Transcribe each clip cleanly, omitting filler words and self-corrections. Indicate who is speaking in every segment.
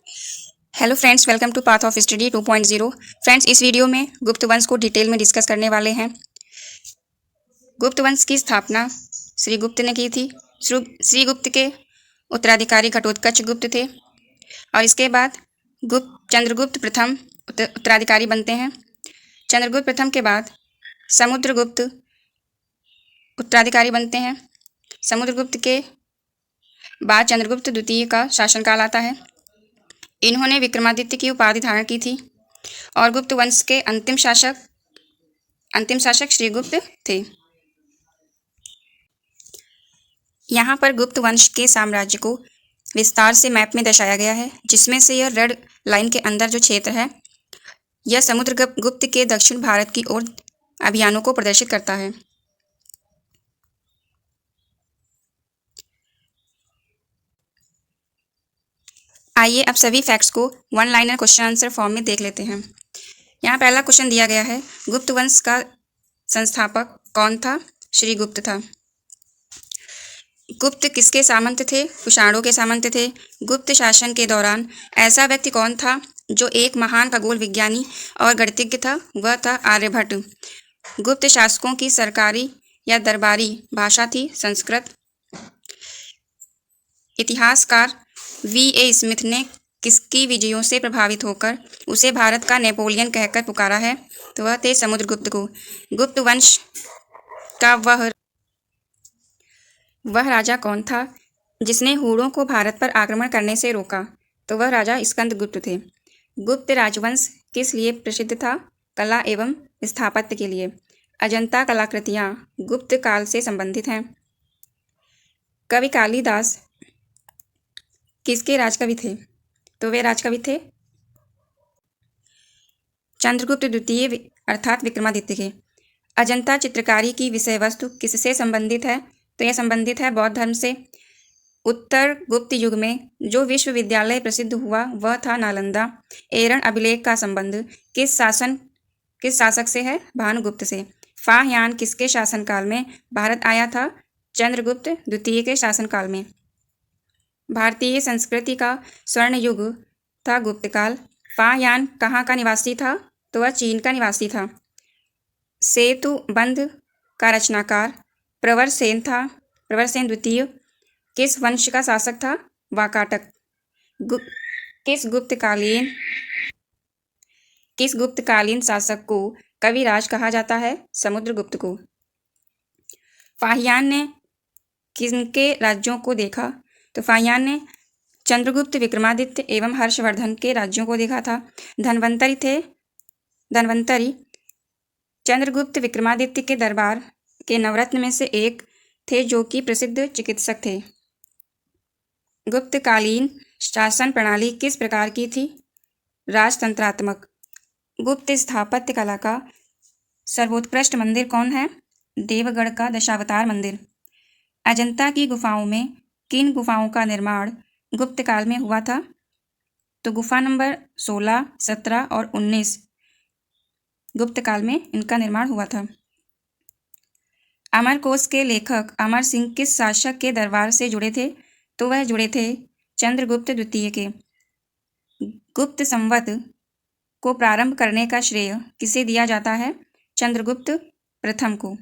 Speaker 1: Hello friends, welcome to path of study 2.0। Friends, इस video में गुप्त वंश को डिटेल में डिस्कस करने वाले हैं। गुप्त वंश की स्थापना श्री गुप्त ने की थी। श्री गुप्त के उत्तराधिकारी घटोत्कच गुप्त थे और इसके बाद चंद्रगुप्त प्रथम उत्तराधिकारी बनते हैं। चंद्रगुप्त प्रथम के बाद समुद्रगुप्त उत्तराधिकारी बनते हैं। समुद्रगुप्त के बाद चंद्रगुप्त द्वितीय का शासनकाल आता है। इन्होंने विक्रमादित्य की उपाधि धारण की थी और गुप्त वंश के अंतिम शासक श्रीगुप्त थे। यहाँ पर गुप्त वंश के साम्राज्य को विस्तार से मैप में दर्शाया गया है, जिसमें से यह रेड लाइन के अंदर जो क्षेत्र है यह समुद्रगुप्त के दक्षिण भारत की ओर अभियानों को प्रदर्शित करता है। आइए अब सभी फैक्ट्स को one liner question answer form में देख लेते हैं। यहाँ पहला क्वेश्चन दिया गया है, गुप्त वंश का संस्थापक कौन था? श्रीगुप्त था। गुप्त किसके सामंत थे? कुषाणों के सामंत थे। गुप्त शासन के दौरान ऐसा व्यक्ति कौन था जो एक महान खगोल विज्ञानी और गणितज्ञ था? वह था आर्यभट्ट। गुप्त शासकों की सरकारी या दरबारी भाषा थी संस्कृत। इतिहासकार V.A. स्मिथ ने किसकी विजयों से प्रभावित होकर उसे भारत का नेपोलियन कहकर पुकारा है? तो वह थे समुद्रगुप्त को। गुप्त वंश का वह राजा कौन था जिसने हूणों को भारत पर आक्रमण करने से रोका? तो वह राजा स्कंदगुप्त थे। गुप्त राजवंश किस लिए प्रसिद्ध था? कला एवं स्थापत्य के लिए। अजंता कलाकृतियाँ गुप्त काल से संबंधित हैं। कवि कालिदास किसके राजकवि थे? तो वे राजकवि थे चंद्रगुप्त द्वितीय अर्थात विक्रमादित्य के। अजंता चित्रकारी की विषय वस्तु किससे संबंधित है? तो यह संबंधित है बौद्ध धर्म से। उत्तर गुप्त युग में जो विश्वविद्यालय प्रसिद्ध हुआ वह था नालंदा। एरण अभिलेख का संबंध किस शासक से है? भानुगुप्त से। फाहयान किसके शासनकाल में भारत आया था? चंद्रगुप्त द्वितीय के शासनकाल में। भारतीय संस्कृति का स्वर्ण युग था गुप्त काल। फाहयान कहाँ का निवासी था? तो वह चीन का निवासी था। सेतु बंध का रचनाकार प्रवरसेन था। प्रवरसेन द्वितीय किस वंश का शासक था? वाकाटक। किस गुप्तकालीन शासक को कविराज कहा जाता है? समुद्रगुप्त को। फाहियान ने किनके राज्यों को देखा? तो फाहियान ने चंद्रगुप्त, विक्रमादित्य एवं हर्षवर्धन के राज्यों को देखा था। धन्वंतरी चंद्रगुप्त विक्रमादित्य के दरबार के नवरत्न में से एक थे जो कि प्रसिद्ध चिकित्सक थे। गुप्तकालीन शासन प्रणाली किस प्रकार की थी? राजतंत्रात्मक। गुप्त स्थापत्य कला का सर्वोत्कृष्ट मंदिर कौन है? देवगढ़ का दशावतार मंदिर। अजंता की गुफाओं में किन गुफाओं का निर्माण गुप्त काल में हुआ था? तो गुफा नंबर 16, 17 और 19 गुप्त काल में इनका निर्माण हुआ था। अमरकोश के लेखक अमर सिंह किस शासक के दरबार से जुड़े थे? तो वह जुड़े थे चंद्रगुप्त द्वितीय के। गुप्त संवत को प्रारंभ करने का श्रेय किसे दिया जाता है? चंद्रगुप्त प्रथम को।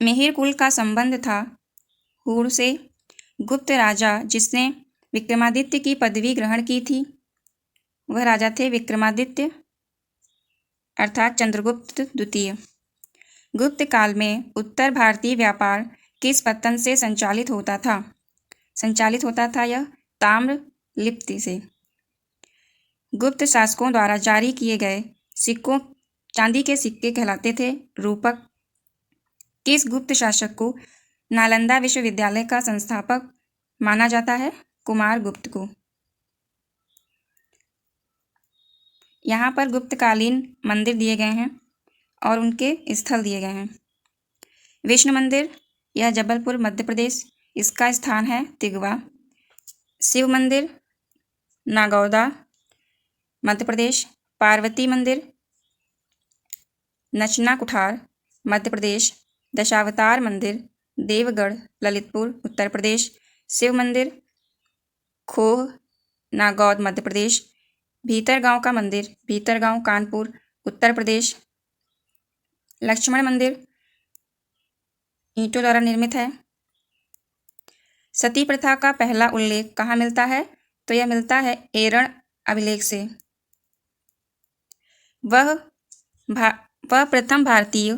Speaker 1: मिहिर कुल का संबंध था हूण से। गुप्त राजा जिसने विक्रमादित्य की पदवी ग्रहण की थी वह राजा थे विक्रमादित्य अर्थात चंद्रगुप्त द्वितीय। गुप्त काल में उत्तर भारतीय व्यापार किस पत्तन से संचालित होता था? यह ताम्र लिपि से। गुप्त शासकों द्वारा जारी किए गए सिक्कों चांदी के सिक्के कहलाते थे रूपक। किस गुप्त शासक को नालंदा विश्वविद्यालय का संस्थापक माना जाता है? कुमारगुप्त को। यहाँ पर गुप्तकालीन मंदिर दिए गए हैं और उनके स्थल दिए गए हैं। विष्णु मंदिर यह जबलपुर मध्य प्रदेश, इसका स्थान है तिगवा। शिव मंदिर नागौदा मध्य प्रदेश। पार्वती मंदिर नचना कुठार मध्य प्रदेश। दशावतार मंदिर देवगढ़ ललितपुर उत्तर प्रदेश। शिव मंदिर खोह नागौद मध्य प्रदेश। भीतरगांव का मंदिर भीतरगांव कानपुर उत्तर प्रदेश। लक्ष्मण मंदिर ईंटों द्वारा निर्मित है। सती प्रथा का पहला उल्लेख कहाँ मिलता है? तो यह मिलता है एरण अभिलेख से। वह प्रथम भारतीय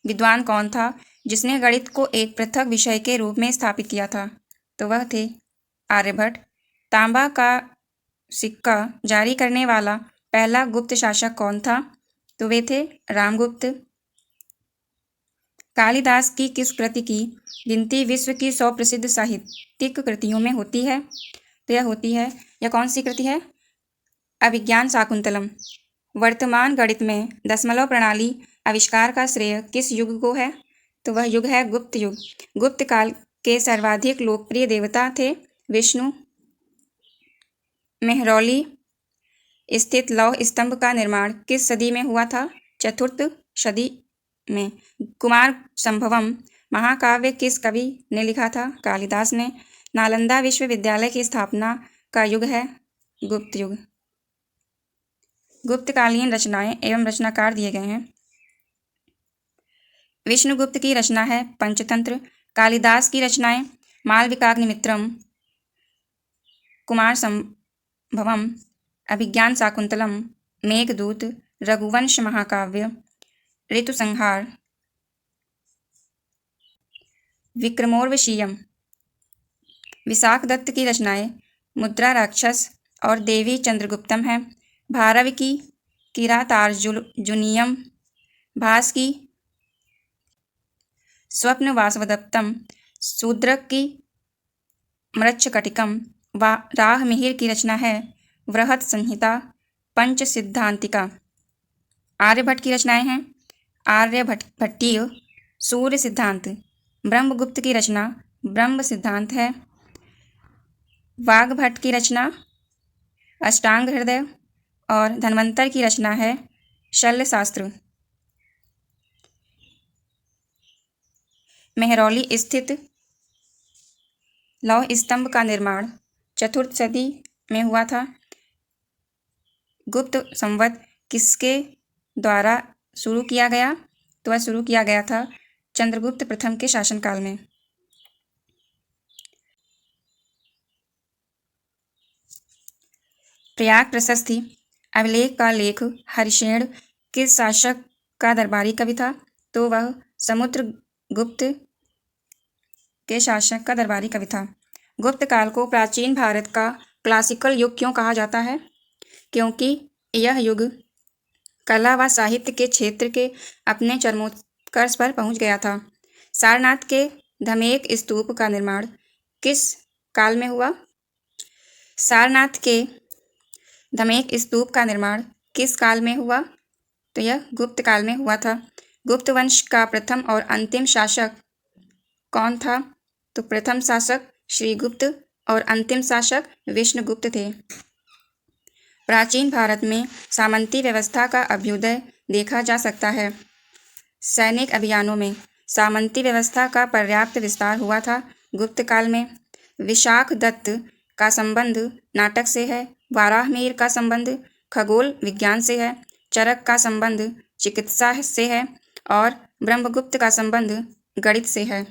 Speaker 1: विद्वान कौन था जिसने गणित को एक पृथक विषय के रूप में स्थापित किया था? तो वह थे आर्यभट्ट। तांबा का सिक्का जारी करने वाला पहला गुप्त शासक कौन था? तो वे थे रामगुप्त। कालिदास की किस कृति की गिनती विश्व की 100 प्रसिद्ध साहित्यिक कृतियों में होती है? तो यह होती है, यह कौन सी कृति है? अभिज्ञान शाकुंतलम। वर्तमान गणित में दशमलव प्रणाली आविष्कार का श्रेय किस युग को है? तो वह युग है गुप्त युग। गुप्त काल के सर्वाधिक लोकप्रिय देवता थे विष्णु। मेहरौली स्थित लौह स्तंभ का निर्माण किस सदी में हुआ था? चतुर्थ सदी में। कुमार संभवम महाकाव्य किस कवि ने लिखा था? कालिदास ने। नालंदा विश्वविद्यालय की स्थापना का युग है गुप्त युग। गुप्तकालीन रचनाएं एवं रचनाकार दिए गए हैं। विष्णुगुप्त की रचना है पंचतंत्र। कालिदास की रचनाएं मालविकाग्निमित्रम, कुमार संभवम, अभिज्ञान शाकुंतलम, मेघदूत, रघुवंश महाकाव्य, ऋतुसंहार, विक्रमोर्वशीयम। विशाखदत्त की रचनाएं मुद्रा राक्षस और देवी चंद्रगुप्तम है। भारव की किरातार्जुनीयम, भास की स्वप्न वासवदत्तम, शूद्रक की मृच्छकटिकम, राहमिहिर की रचना है वृहत संहिता पंच सिद्धांतिका। आर्यभट्ट की रचनाएं हैं आर्यभट्टीय सूर्य सिद्धांत। ब्रह्मगुप्त की रचना ब्रह्म सिद्धांत है। वाग्भट की रचना अष्टांग हृदय और धन्वंतर की रचना है शल्य शास्त्र। मेहरौली स्थित लौह स्तंभ का निर्माण चतुर्थ सदी में हुआ था। गुप्त संवत किसके द्वारा शुरू किया गया? तो वह शुरू किया गया था चंद्रगुप्त प्रथम के शासनकाल में। प्रयाग प्रशस्ति अभिलेख का लेख हरिशेण किस शासक का दरबारी कवि था? तो वह समुद्रगुप्त के शासक का दरबारी कवि था। गुप्त काल को प्राचीन भारत का क्लासिकल युग क्यों कहा जाता है? क्योंकि यह युग कला व साहित्य के क्षेत्र के अपने चरमोत्कर्ष पर पहुंच गया था। सारनाथ के धमेक स्तूप का निर्माण किस काल में हुआ? सारनाथ के धमेक स्तूप का निर्माण किस काल में हुआ? तो यह गुप्त काल में हुआ था। गुप्त वंश का प्रथम और अंतिम शासक कौन था? तो प्रथम शासक श्रीगुप्त और अंतिम शासक विष्णुगुप्त थे। प्राचीन भारत में सामंती व्यवस्था का अभ्युदय देखा जा सकता है। सैनिक अभियानों में सामंती व्यवस्था का पर्याप्त विस्तार हुआ था गुप्त काल में। विशाखदत्त का संबंध नाटक से है। वाराहमिहिर का संबंध खगोल विज्ञान से है। चरक का संबंध चिकित्सा से है और ब्रह्मगुप्त का संबंध गणित से है।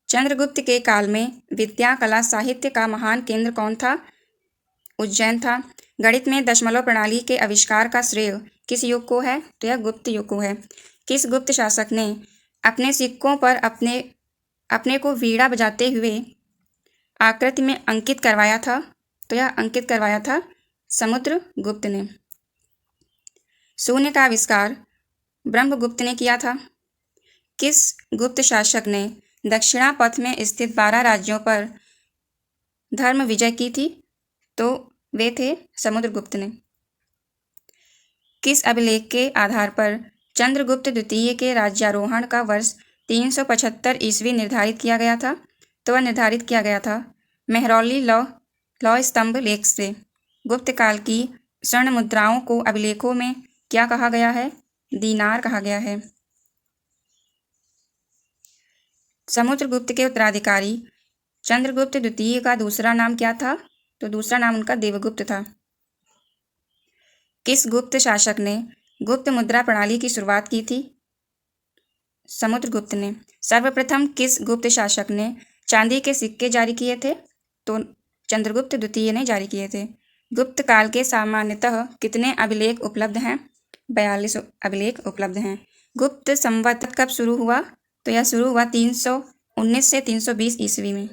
Speaker 1: चंद्रगुप्त के काल में विद्या कला साहित्य का महान केंद्र कौन था? उज्जैन था। गणित में दशमलव प्रणाली के आविष्कार का श्रेय किस युग को है? तो यह गुप्त युग को है। किस गुप्त शासक ने अपने सिक्कों पर अपने को वीणा बजाते हुए आकृति में अंकित करवाया था? तो यह अंकित करवाया था समुद्रगुप्त ने। शून्य का आविष्कार ब्रह्मगुप्त ने किया था। किस गुप्त शासक ने दक्षिणा पथ में स्थित 12 राज्यों पर धर्म विजय की थी? तो वे थे समुद्रगुप्त ने। किस अभिलेख के आधार पर चंद्रगुप्त द्वितीय के राज्यारोहण का वर्ष 375 ईस्वी निर्धारित किया गया था? तो वह निर्धारित किया गया था मेहरौली लौह स्तंभ लेख से। गुप्त काल की स्वर्ण मुद्राओं को अभिलेखों में क्या कहा गया है? दीनार कहा गया है। समुद्रगुप्त के उत्तराधिकारी चंद्रगुप्त द्वितीय का दूसरा नाम क्या था? तो दूसरा नाम उनका देवगुप्त था। किस गुप्त शासक ने गुप्त मुद्रा प्रणाली की शुरुआत की थी? समुद्रगुप्त ने। सर्वप्रथम किस गुप्त शासक ने चांदी के सिक्के जारी किए थे? तो चंद्रगुप्त द्वितीय ने जारी किए थे। गुप्त काल के सामान्यतः कितने अभिलेख उपलब्ध हैं? 42 अभिलेख उपलब्ध हैं। गुप्त संवत कब शुरू हुआ? तो यह शुरू हुआ 319 से 320 ईस्वी में।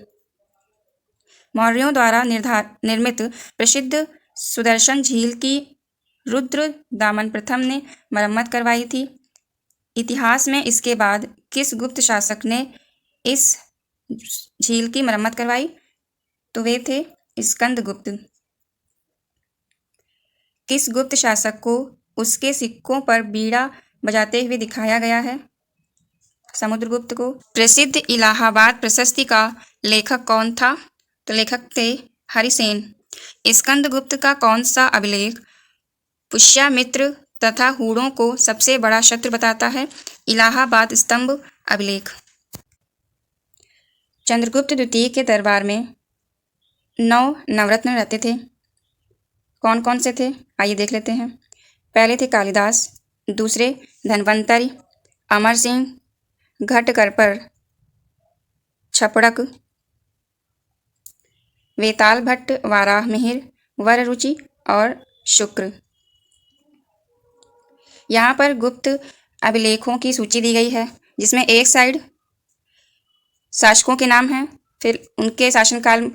Speaker 1: मौर्यों द्वारा निर्मित प्रसिद्ध सुदर्शन झील की रुद्र दामन प्रथम ने मरम्मत करवाई थी। इतिहास में इसके बाद किस गुप्त शासक ने इस झील की मरम्मत करवाई? तो वे थे स्कंदगुप्त। किस गुप्त शासक को उसके सिक्कों पर बीड़ा बजाते हुए दिखाया गया है? समुद्रगुप्त को। प्रसिद्ध इलाहाबाद प्रशस्ति का लेखक कौन था? तो लेखक थे हरिसेन। स्कंदगुप्त का कौन सा अभिलेख पुष्यमित्र तथा हूणों को सबसे बड़ा शत्रु बताता है? इलाहाबाद स्तंभ अभिलेख। चंद्रगुप्त द्वितीय के दरबार में 9 नवरत्न रहते थे। कौन कौन से थे? आइए देख लेते हैं। पहले थे कालिदास, दूसरे धन्वंतरि, अमर सिंह, घटकरपर, छपड़क, वेताल भट्ट, वाराह मिहिर, वररुचि और शुक्र। यहाँ पर गुप्त अभिलेखों की सूची दी गई है, जिसमें एक साइड शासकों के नाम हैं, फिर उनके शासनकाल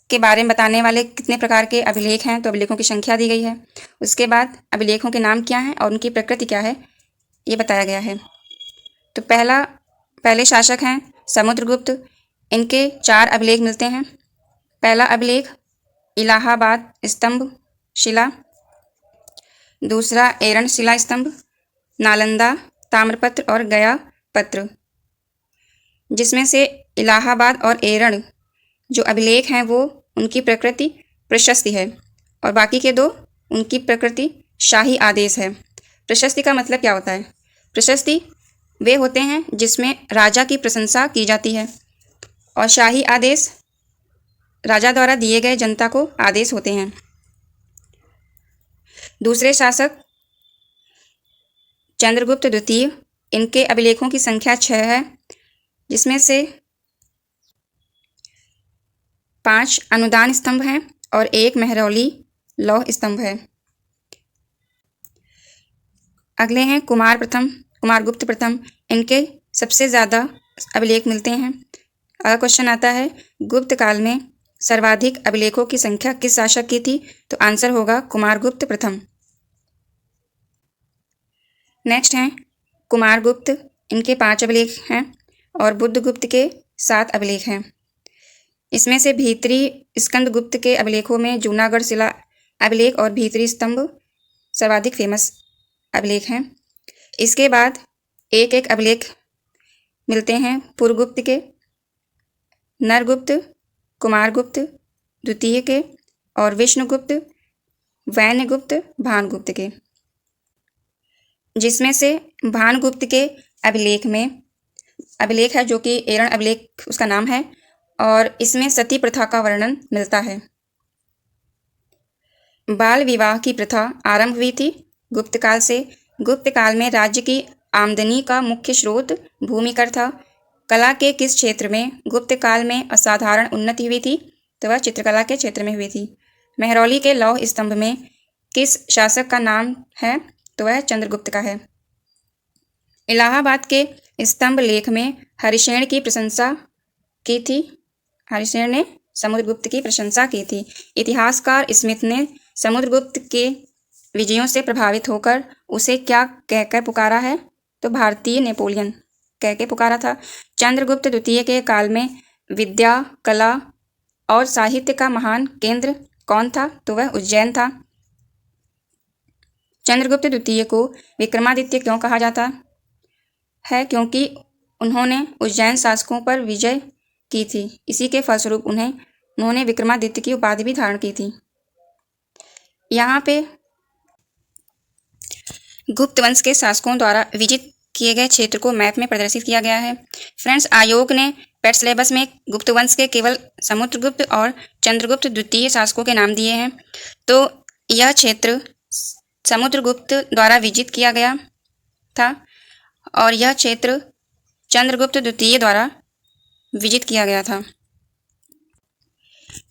Speaker 1: के बारे में बताने वाले कितने प्रकार के अभिलेख हैं, तो अभिलेखों की संख्या दी गई है। उसके बाद अभिलेखों के नाम क्या हैं और उनकी प्रकृति क्या है, ये बताया गया है। तो पहले शासक हैं समुद्रगुप्त। इनके 4 अभिलेख मिलते हैं। पहला अभिलेख इलाहाबाद स्तंभ शिला, दूसरा एरण शिला स्तंभ, नालंदा ताम्रपत्र और गया पत्र। जिसमें से इलाहाबाद और एरण जो अभिलेख हैं वो उनकी प्रकृति प्रशस्ति है और बाकी के 2 उनकी प्रकृति शाही आदेश है। प्रशस्ति का मतलब क्या होता है? प्रशस्ति वे होते हैं जिसमें राजा की प्रशंसा की जाती है और शाही आदेश राजा द्वारा दिए गए जनता को आदेश होते हैं। दूसरे शासक चंद्रगुप्त द्वितीय, इनके अभिलेखों की संख्या 6 है, जिसमें से 5 अनुदान स्तंभ हैं और 1 मेहरौली लौह स्तंभ है। अगले हैं कुमारगुप्त प्रथम। इनके सबसे ज़्यादा अभिलेख मिलते हैं। अगला क्वेश्चन आता है, गुप्त काल में सर्वाधिक अभिलेखों की संख्या किस शासक की थी? तो आंसर होगा कुमारगुप्त प्रथम। नेक्स्ट हैं कुमारगुप्त। इनके 5 अभिलेख हैं और बुद्धगुप्त के 7 अभिलेख हैं। इसमें से भीतरी स्कंदगुप्त के अभिलेखों में जूनागढ़ शिला अभिलेख और भीतरी स्तंभ सर्वाधिक फेमस अभिलेख हैं। इसके बाद एक एक अभिलेख मिलते हैं पुरगुप्त के, नरगुप्त, कुमारगुप्त द्वितीय के और विष्णुगुप्त, वैन्यगुप्त, भानुगुप्त के। जिसमें से भानुगुप्त के अभिलेख है जो कि एरण अभिलेख उसका नाम है और इसमें सती प्रथा का वर्णन मिलता है। बाल विवाह की प्रथा आरंभ हुई थी गुप्त काल से। गुप्त काल में राज्य की आमदनी का मुख्य स्रोत भूमिकर था। कला के किस क्षेत्र में गुप्त काल में असाधारण उन्नति हुई थी? तो वह चित्रकला के क्षेत्र में हुई थी। मेहरौली के लौह स्तंभ में किस शासक का नाम है? तो वह चंद्रगुप्त का है। इलाहाबाद के स्तंभ लेख में हरिसेन की प्रशंसा की थी। हरिसेन ने समुद्रगुप्त की प्रशंसा की थी। इतिहासकार स्मिथ ने समुद्रगुप्त के विजयों से प्रभावित होकर उसे क्या कहकर पुकारा है? तो भारतीय नेपोलियन कह के पुकारा था। चंद्रगुप्त द्वितीय के काल में विद्या, कला और साहित्य का महान केंद्र कौन था? तो वह उज्जैन था। चंद्रगुप्त द्वितीय को विक्रमादित्य क्यों कहा जाता है? क्योंकि उन्होंने उज्जैन शासकों पर विजय की थी। इसी के फलस्वरूप उन्होंने विक्रमादित्य की उपाधि भी धारण की थी। यहाँ पे गुप्त वंश के शासकों द्वारा विजित किए गए क्षेत्र को मैप में प्रदर्शित किया गया है। फ्रेंड्स, आयोग ने पेट सिलेबस में गुप्त वंश के केवल समुद्रगुप्त और चंद्रगुप्त द्वितीय शासकों के नाम दिए हैं। तो यह क्षेत्र समुद्रगुप्त द्वारा विजित किया गया था और यह क्षेत्र चंद्रगुप्त द्वितीय द्वारा विजित किया गया था।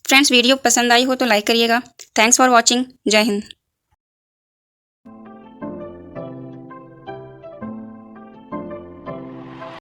Speaker 1: फ्रेंड्स, वीडियो पसंद आई हो तो लाइक करिएगा। Thanks for watching. जय हिंद।